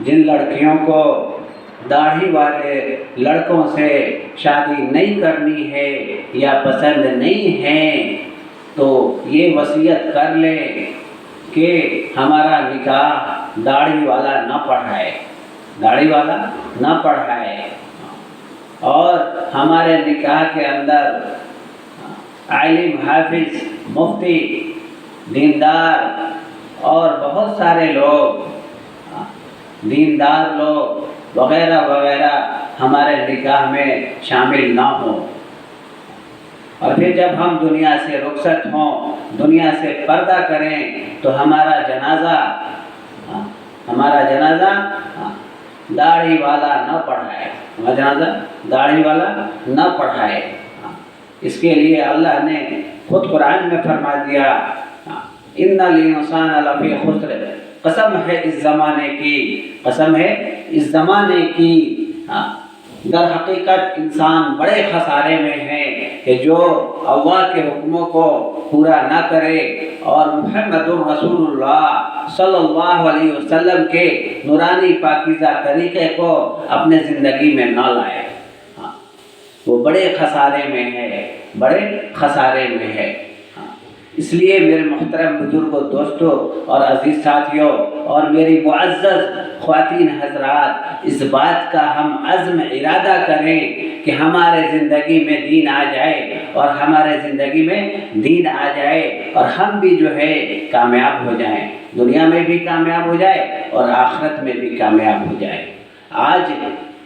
جن لڑکیوں کو داڑھی والے لڑکوں سے شادی نہیں کرنی ہے یا پسند نہیں ہے تو یہ وصیت کر لے کہ ہمارا نکاح داڑھی والا نہ پڑھائے، داڑھی والا نہ پڑھائے، اور ہمارے نکاح کے اندر عالم، حافظ، مفتی، دیندار اور بہت سارے لوگ، دیندار لوگ وغیرہ وغیرہ ہمارے نکاح میں شامل نہ ہوں۔ اور پھر جب ہم دنیا سے رخصت ہوں، دنیا سے پردہ کریں تو ہمارا جنازہ داڑھی والا نہ پڑھائے، ہمارا جنازہ داڑھی والا نہ پڑھائے۔ اس کے لیے اللہ نے خود قرآن میں فرما دیا، ان الانسان لفی خسر، قسم ہے اس زمانے کی، قسم ہے اس زمانے کی، در حقیقت انسان بڑے خسارے میں ہے کہ جو اللہ کے حکموں کو پورا نہ کرے اور محمد رسول اللہ صلی اللہ علیہ وسلم کے نورانی پاکیزہ طریقے کو اپنے زندگی میں نہ لائے، وہ بڑے خسارے میں ہے، بڑے خسارے میں ہے۔ اس لیے میرے محترم بزرگوں، دوستوں اور عزیز ساتھیوں اور میری معزز خواتین حضرات، اس بات کا ہم عزم ارادہ کریں کہ ہمارے زندگی میں دین آ جائے، اور ہمارے زندگی میں دین آ جائے اور ہم بھی جو ہے کامیاب ہو جائیں، دنیا میں بھی کامیاب ہو جائے اور آخرت میں بھی کامیاب ہو جائے۔ آج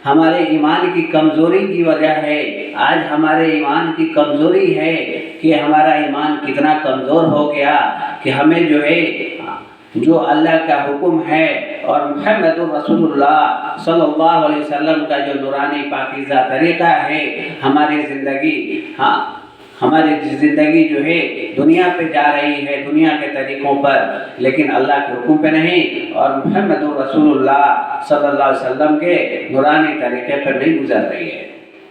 ہمارے ایمان کی کمزوری کی وجہ ہے، آج ہمارے ایمان کی کمزوری ہے کہ ہمارا ایمان کتنا کمزور ہو گیا کہ ہمیں جو ہے جو اللہ کا حکم ہے اور محمد رسول اللہ صلی اللہ علیہ وسلم کا جو نورانی پاکیزہ طریقہ ہے، ہماری زندگی جو ہے دنیا پہ جا رہی ہے، دنیا کے طریقوں پر، لیکن اللہ کے حکم پہ نہیں اور محمد رسول اللہ صلی اللہ علیہ وسلم کے نورانی طریقے پر نہیں گزر رہی ہے،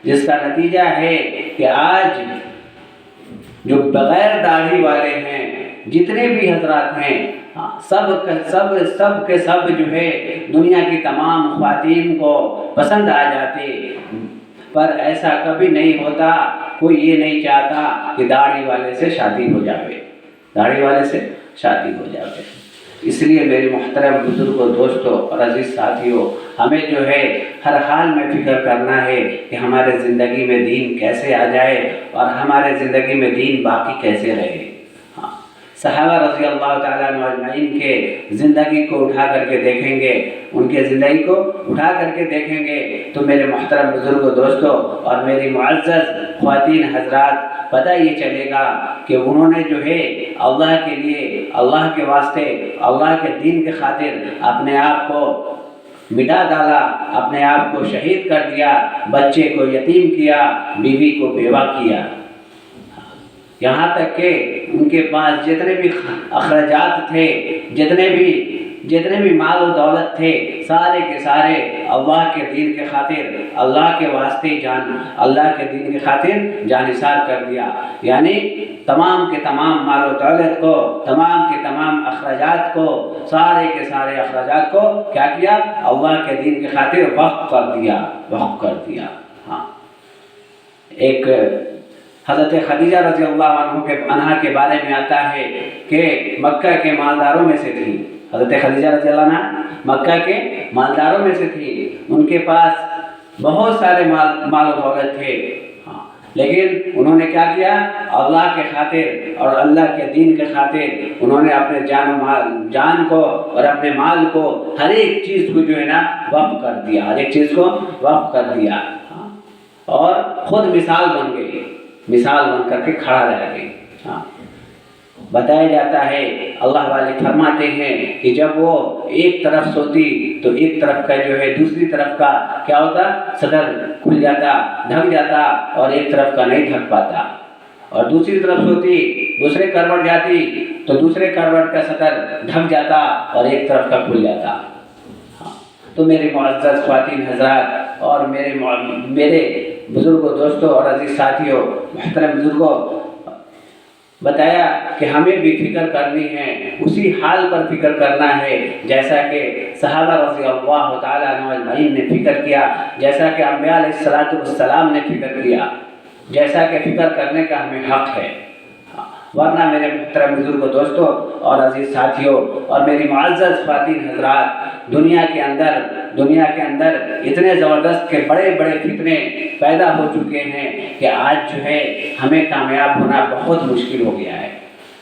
جس کا نتیجہ ہے کہ آج جو بغیر داڑھی والے ہیں، جتنے بھی حضرات ہیں، سب کے سب جو ہے دنیا کی تمام خواتین کو پسند آ جاتے، پر ایسا کبھی نہیں ہوتا، کوئی یہ نہیں چاہتا کہ داڑھی والے سے شادی ہو جاوے، داڑھی والے سے شادی ہو جاوے۔ اس لیے میرے محترم بزرگوں، دوستوں اور عزیز ساتھیوں، ہمیں جو ہے ہر حال میں فکر کرنا ہے کہ ہمارے زندگی میں دین کیسے آ جائے اور ہمارے زندگی میں دین باقی کیسے رہے۔ صحابہ رضی اللہ تعالیٰ عنہ اجمعین کے زندگی کو اٹھا کر کے دیکھیں گے، ان کے زندگی کو اٹھا کر کے دیکھیں گے تو میرے محترم بزرگوں، دوستوں اور میری معزز خواتین حضرات، پتہ یہ چلے گا کہ انہوں نے جو ہے اللہ کے لیے، اللہ کے واسطے، اللہ کے دین کے خاطر اپنے آپ کو مٹا ڈالا، اپنے آپ کو شہید کر دیا، بچے کو یتیم کیا، بیوی کو بیوہ کیا، یہاں تک کہ ان کے پاس جتنے بھی اخراجات تھے، جتنے بھی مال و دولت تھے، سارے کے سارے اللہ کے دین کے خاطر، اللہ کے واسطے اللہ کے دین کے خاطر جانثار کر دیا، یعنی تمام کے تمام مال و دولت کو، تمام کے تمام اخراجات کو، سارے کے سارے اخراجات کو کیا کیا؟ اللہ کے دین کے خاطر وقف کر دیا۔ ہاں، ایک حضرت خدیجہ رضی اللہ عنہ کے بارے میں آتا ہے کہ مکہ کے مالداروں میں سے تھی، حضرت خدیجہ رضی اللہ عنہ مکہ کے مالداروں میں سے تھی، ان کے پاس بہت سارے مال و دولت تھے، لیکن انہوں نے کیا کیا؟ اللہ کے خاطر اور اللہ کے دین کے خاطر انہوں نے اپنے جان کو اور اپنے مال کو، ہر ایک چیز کو جو ہے نا وقف کر دیا، ہر ایک چیز کو وقف کر دیا، اور خود مثال بن گئی، مثال بن کر کے کھڑا رہ گئی۔ بتایا جاتا ہے، اللہ والے فرماتے ہیں کہ جب وہ ایک طرف سوتی تو ایک طرف کا جو ہے دوسری طرف کا کیا ہوتا؟ صدر کھل جاتا، ڈھک جاتا، اور ایک طرف کا نہیں ڈھک پاتا، اور دوسری طرف سوتی، دوسرے کروٹ جاتی تو دوسرے کروٹ کا صدر ڈھک جاتا اور ایک طرف کا کھل جاتا۔ تو میرے معزز خواتین حضرات اور میرے بزرگوں، دوستوں اور عزیز ساتھیوں، محترم بزرگوں، بتایا کہ ہمیں بھی فکر کرنی ہے، اسی حال پر فکر کرنا ہے جیسا کہ صحابہ رضی اللہ تعالیٰ عنہ اجمعین نے فکر کیا، جیسا کہ انبیاء علیہ السلام نے فکر کیا، جیسا کہ فکر کرنے کا ہمیں حق ہے۔ ورنہ میرے محترم بزرگوں، دوستوں اور عزیز ساتھیوں اور میری معزز خواتین حضرات، دنیا کے اندر اتنے زبردست کے بڑے بڑے فتنے پیدا ہو چکے ہیں کہ آج جو ہے ہمیں کامیاب ہونا بہت مشکل ہو گیا ہے،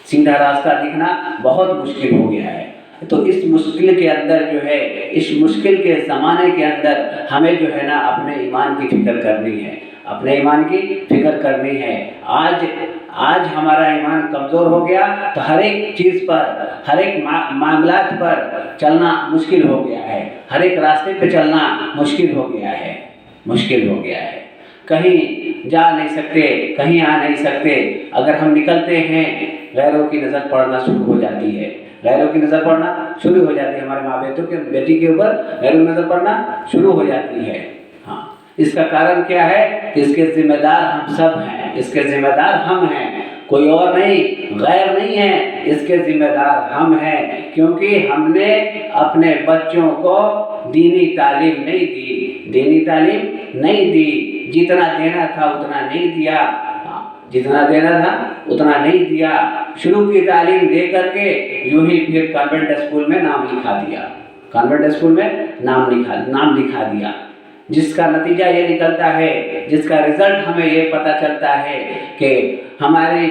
سیدھا راستہ دکھنا بہت مشکل ہو گیا ہے۔ تو اس مشکل کے اندر جو ہے، اس مشکل کے زمانے کے اندر ہمیں جو ہے نا اپنے ایمان کی فکر کرنی ہے، اپنے ایمان کی فکر کرنی ہے۔ آج ہمارا ایمان کمزور ہو گیا تو ہر ایک چیز پر، ہر ایک معاملات پر چلنا مشکل ہو گیا ہے، ہر ایک راستے پہ چلنا مشکل ہو گیا ہے، کہیں جا نہیں سکتے، کہیں آ نہیں سکتے۔ اگر ہم نکلتے ہیں غیروں کی نظر پڑنا شروع ہو جاتی ہے، ہمارے ماں بیٹی کے اوپر غیروں کی نظر پڑنا شروع ہو جاتی ہے۔ ہاں، اس کا کارن کیا ہے کہ اس کے ذمہ دار ہم سب ہیں، اس کے ذمہ دار ہم ہیں، کوئی اور نہیں، غیر نہیں ہے، اس کے ذمہ دار ہم ہیں، کیونکہ ہم نے اپنے بچوں کو دینی تعلیم نہیں دی، جتنا دینا تھا اتنا نہیں دیا، شروع کی تعلیم دے کر کے یوں ہی پھر کانوینٹ اسکول میں نام لکھا دیا، جس کا نتیجہ یہ نکلتا ہے، جس کا رزلٹ ہمیں یہ پتہ چلتا ہے کہ ہماری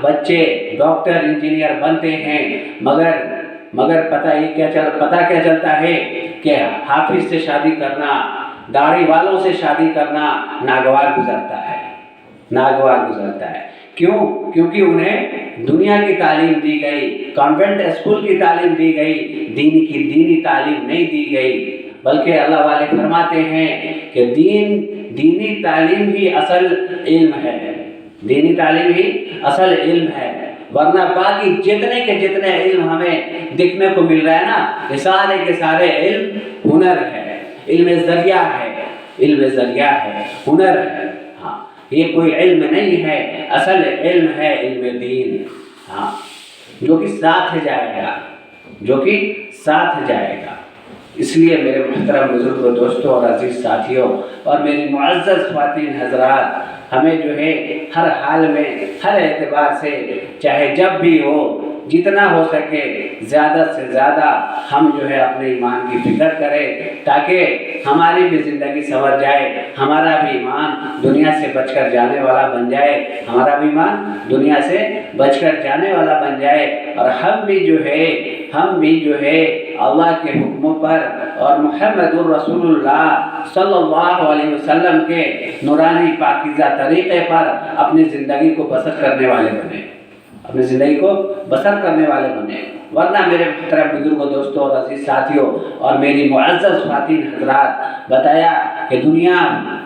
بچے ڈاکٹر انجینئر بنتے ہیں، مگر پتہ کیا چلتا ہے کہ حافظ سے شادی کرنا، داڑھی والوں سے شادی کرنا ناگوار گزرتا ہے۔ کیوں؟ کیونکہ انہیں دنیا کی تعلیم دی گئی، کانوینٹ اسکول کی تعلیم دی گئی، دینی تعلیم نہیں دی گئی، بلکہ اللہ والے فرماتے ہیں کہ دینی تعلیم ہی اصل علم ہے، ورنہ باقی جتنے علم ہمیں دیکھنے کو مل رہا ہے نا، یہ سارے کے سارے علم ہنر ہے، علم ذریعہ ہے، ہنر ہے۔ ہاں، یہ کوئی علم نہیں ہے، اصل علم ہے علم دین، ہاں، جو کہ ساتھ جائے گا۔ اس لیے میرے محترم بزرگوں، دوستوں اور عزیز ساتھیوں اور میری معزز خواتین حضرات، ہمیں جو ہے ہر حال میں، ہر اعتبار سے، چاہے جب بھی ہو، جتنا ہو سکے زیادہ سے زیادہ ہم جو ہے اپنے ایمان کی فکر کریں، تاکہ ہماری بھی زندگی سنور جائے، ہمارا بھی ایمان دنیا سے بچ کر جانے والا بن جائے، اور ہم بھی جو ہے اللہ کے حکموں پر اور محمد الرسول اللہ صلی اللہ علیہ وسلم کے نورانی پاکیزہ طریقے پر اپنی زندگی کو بسر کرنے والے بنے، ورنہ میرے محترم بزرگوں، دوستوں اور عزیز ساتھیوں اور میری معزز خواتین حضرات، بتایا کہ دنیا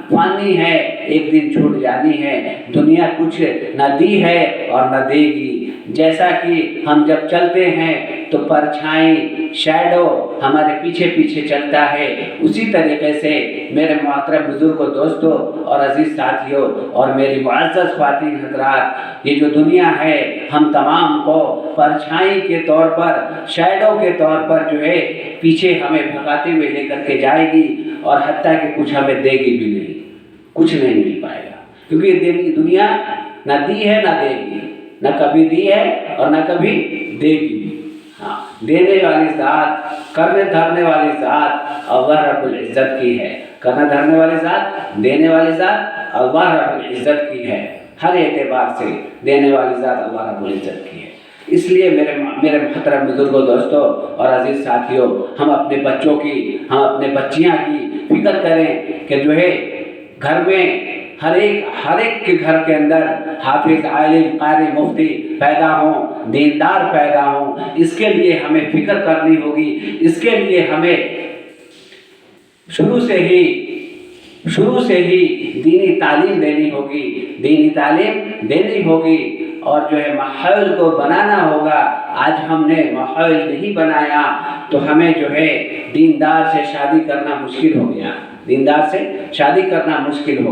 فانی ہے، ایک دن چھوٹ جانی ہے، دنیا کچھ نہ دی ہے اور نہ دے گی۔ جیسا کہ ہم جب چلتے ہیں تو پرچھائی، شیڈو ہمارے پیچھے چلتا ہے، اسی طریقے سے میرے محترم بزرگوں، دوستوں اور عزیز ساتھیوں اور میری معزز خواتین حضرات، یہ جو دنیا ہے ہم تمام کو پرچھائی کے طور پر، شیڈو کے طور پر جو ہے پیچھے ہمیں بھگاتے ہوئے لے کر کے جائے گی، اور حتیٰ کہ کچھ ہمیں دے گی بھی نہیں، کچھ نہیں مل پائے گا، کیونکہ یہ دنیا نہ دی ہے نہ دے گی، نہ کبھی دی ہے اور نہ کبھی دے گی۔ ہاں، دینے والی ذات، کرنے دھرنے والی ذات اللہ رب العزت کی ہے، کرنے دھرنے والی ذات، دینے والی ذات اللہ رب العزت کی ہے، ہر اعتبار سے دینے والی ذات اللہ رب العزت کی ہے۔ اس لیے میرے محترم بزرگوں، دوستوں اور عزیز ساتھیوں، ہم اپنے بچوں کی، ہم اپنے بچیاں کی فکر کریں کہ جو ہے گھر میں ہر ایک کے گھر کے اندر حافظ، عالم، قاری، مفتی پیدا ہوں، دیندار پیدا ہوں۔ اس کے لیے ہمیں فکر کرنی ہوگی، اس کے لیے ہمیں شروع سے ہی دینی تعلیم دینی ہوگی اور جو ہے ماحول کو بنانا ہوگا۔ آج ہم نے ماحول نہیں بنایا تو ہمیں جو ہے دیندار سے شادی کرنا مشکل ہو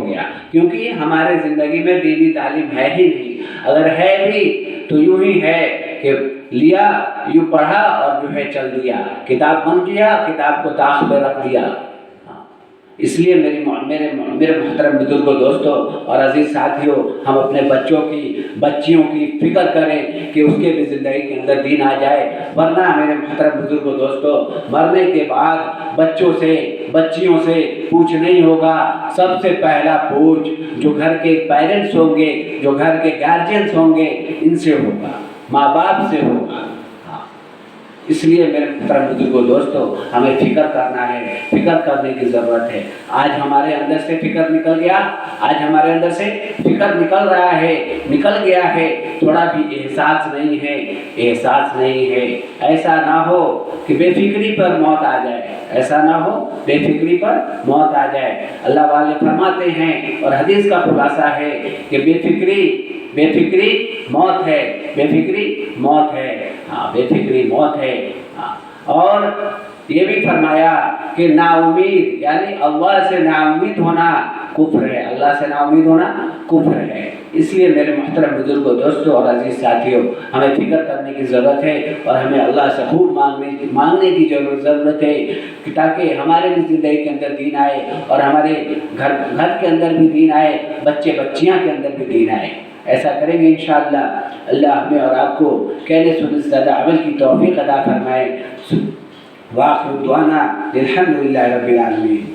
گیا، کیونکہ ہمارے زندگی میں دینی تعلیم ہے ہی نہیں، اگر ہے بھی تو یوں ہی ہے کہ لیا، یوں پڑھا اور جو ہے چل دیا، کتاب بند کیا، کتاب کو طاق پہ رکھ دیا۔ اس لیے میرے محترم بزرگوں، دوستوں اور عزیز ساتھیوں، ہم اپنے بچیوں کی فکر کریں کہ اس کے بھی زندگی کے اندر دین آ جائے، ورنہ میرے محترم بزرگوں، دوستوں، مرنے کے بعد بچیوں سے پوچھ نہیں ہوگا، سب سے پہلا پوچھ جو گھر کے پیرنٹس ہوں گے، جو گھر کے گارجینس ہوں گے، ان سے ہوگا، ماں باپ سے ہوگا۔ اس لیے میرے محترم بزرگوں، دوستوں، ہمیں فکر کرنا ہے، فکر کرنے کی ضرورت ہے۔ آج ہمارے اندر سے فکر نکل گیا، آج ہمارے اندر سے فکر نکل رہا ہے، نکل گیا ہے، تھوڑا بھی احساس نہیں ہے۔ ایسا نہ ہو کہ بے فکری پر موت آ جائے، ایسا نہ ہو بے فکری پر موت آ جائے۔ اللہ والے فرماتے ہیں اور حدیث کا خلاصہ ہے کہ بے فکری موت ہے، بے فکری موت ہے، بے فکری موت ہے۔ اور یہ بھی فرمایا کہ نا امید، یعنی اللہ سے نا امید ہونا کفر ہے، اللہ سے نا امید ہونا کفر ہے۔ اس لیے میرے محترم بزرگوں، دوستوں اور عزیز ساتھیوں، ہمیں فکر کرنے کی ضرورت ہے اور ہمیں اللہ سے خوب مانگنے کی ضرورت ہے کہ تاکہ ہمارے بھی زندگی کے اندر دین آئے اور ہمارے گھر کے اندر بھی دین آئے، بچیاں کے اندر بھی دین آئے۔ ایسا کریں گے انشاءاللہ، اللہ ہمیں اور آپ کو کہنے سننے سے زیادہ عمل کی توفیق عطا فرمائے۔ وآخر دعوانا الحمدللہ رب العالمین۔